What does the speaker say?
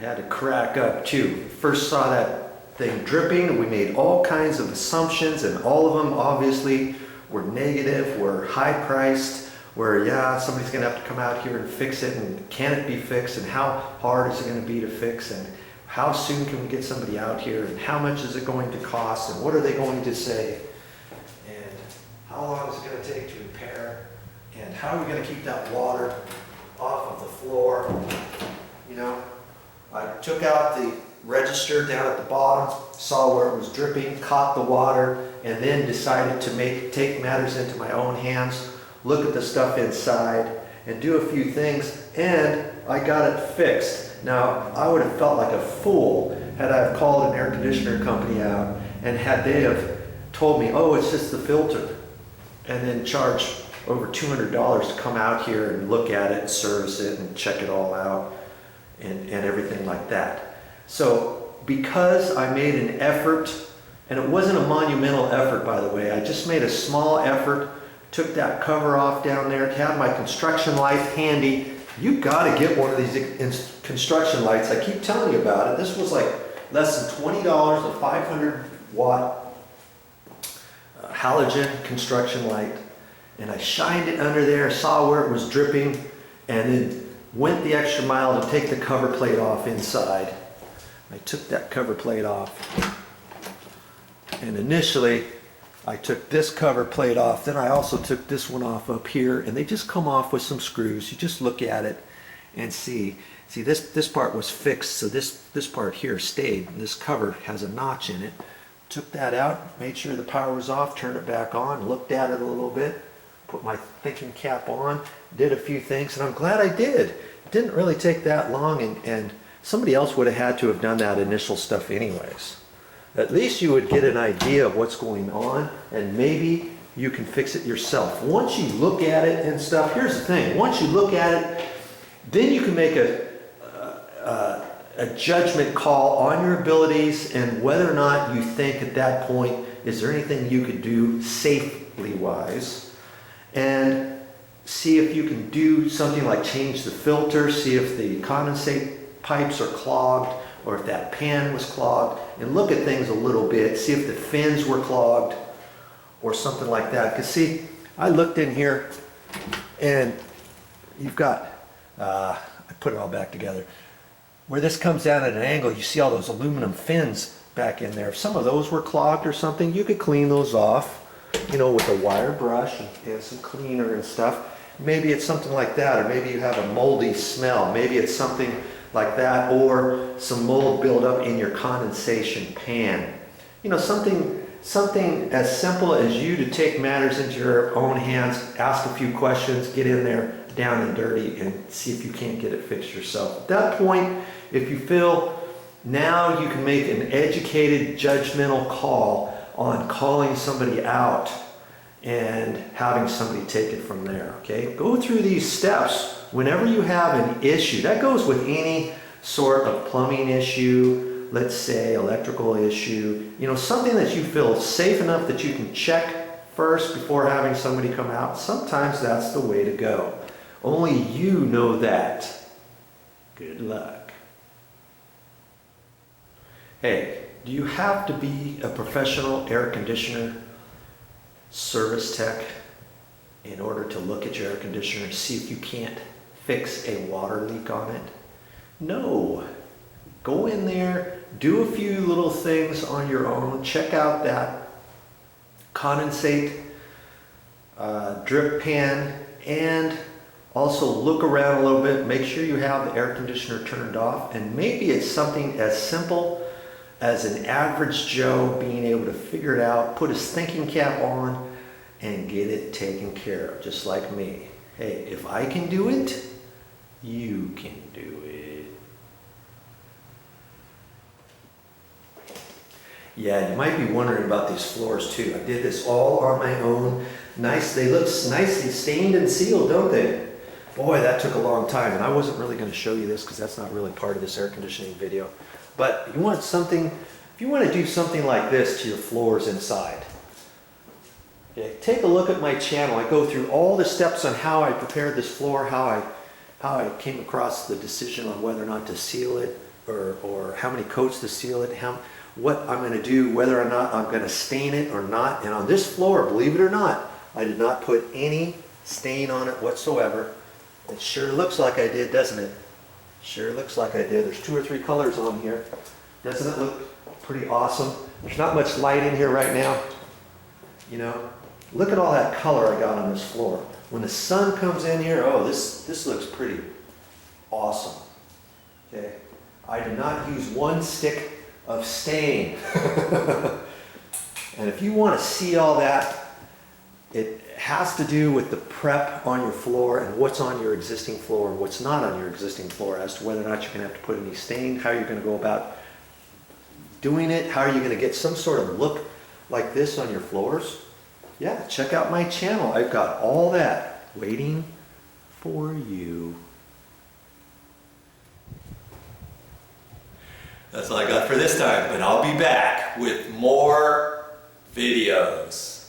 had to crack up too. First saw that thing dripping, we made all kinds of assumptions, and all of them obviously were negative, were high priced, where yeah, somebody's gonna have to come out here and fix it, and can it be fixed, and how hard is it gonna be to fix, and how soon can we get somebody out here, and how much is it going to cost, and what are they going to say, and how long is it gonna take to repair, and how are we gonna keep that water off of the floor. You know, I took out the register down at the bottom, saw where it was dripping, caught the water, and then decided to take matters into my own hands, look at the stuff inside, and do a few things, and I got it fixed. Now, I would have felt like a fool had I have called an air conditioner company out and had they have told me, oh, it's just the filter, and then charged over $200 to come out here and look at it, service it, and check it all out, and everything like that. So because I made an effort, and it wasn't a monumental effort, by the way, I just made a small effort, took that cover off down there, to have my construction light handy. You got to get one of these construction lights. I keep telling you about it. This was like less than $20, a 500 watt halogen construction light. And I shined it under there, saw where it was dripping, and then went the extra mile to take the cover plate off inside. I took that cover plate off. And initially, I took this cover plate off. Then I also took this one off up here, and they just come off with some screws. You just look at it and see. See, this part was fixed, so this part here stayed. This cover has a notch in it. Took that out, made sure the power was off, turned it back on, looked at it a little bit, put my thinking cap on, did a few things, and I'm glad I did. It didn't really take that long, and somebody else would have had to have done that initial stuff anyways. At least you would get an idea of what's going on, and maybe you can fix it yourself. Once you look at it and stuff, here's the thing, once you look at it, then you can make a judgment call on your abilities and whether or not you think at that point, is there anything you could do safely wise, and see if you can do something like change the filter, see if the condensate pipes are clogged, or if that pan was clogged, and look at things a little bit, see if the fins were clogged, or something like that. Because see, I looked in here, and you've got, I put it all back together. Where this comes down at an angle, you see all those aluminum fins back in there. If some of those were clogged or something, you could clean those off, you know, with a wire brush and some cleaner and stuff. Maybe it's something like that, or maybe you have a moldy smell. Maybe it's something like that, or some mold buildup in your condensation pan. You know, something as simple as you to take matters into your own hands, ask a few questions, get in there down and dirty, and see if you can't get it fixed yourself. At that point, if you feel now you can make an educated, judgmental call on calling somebody out and having somebody take it from there, okay? Go through these steps whenever you have an issue. That goes with any sort of plumbing issue, let's say electrical issue, you know, something that you feel safe enough that you can check first before having somebody come out. Sometimes that's the way to go. Only you know that. Good luck. Hey, do you have to be a professional air conditioner service tech in order to look at your air conditioner and see if you can't fix a water leak on it? No. Go in there, do a few little things on your own, check out that condensate drip pan, and also look around a little bit, make sure you have the air conditioner turned off, and maybe it's something as simple as an average Joe being able to figure it out, put his thinking cap on, and get it taken care of, just like me. Hey, if I can do it, you can do it. Yeah, you might be wondering about these floors too. I did this all on my own. Nice, they look nicely stained and sealed, don't they? Boy, that took a long time, and I wasn't really going to show you this because that's not really part of this air conditioning video. But you want something, if you want to do something like this to your floors inside, okay, take a look at my channel. I go through all the steps on how I prepared this floor, how I came across the decision on whether or not to seal it or how many coats to seal it, what I'm going to do, whether or not I'm going to stain it or not. And on this floor, believe it or not, I did not put any stain on it whatsoever. It sure looks like I did, doesn't it? Sure looks like I did. There's 2 or 3 colors on here. Doesn't it look pretty awesome? There's not much light in here right now. You know, look at all that color I got on this floor. When the sun comes in here, oh, this looks pretty awesome. Okay, I did not use 1 stick of stain. And if you want to see all that, it has to do with the prep on your floor and what's on your existing floor and what's not on your existing floor as to whether or not you're going to have to put any stain, how you're going to go about doing it, how are you going to get some sort of look like this on your floors. Yeah, check out my channel. I've got all that waiting for you. That's all I got for this time, but I'll be back with more videos.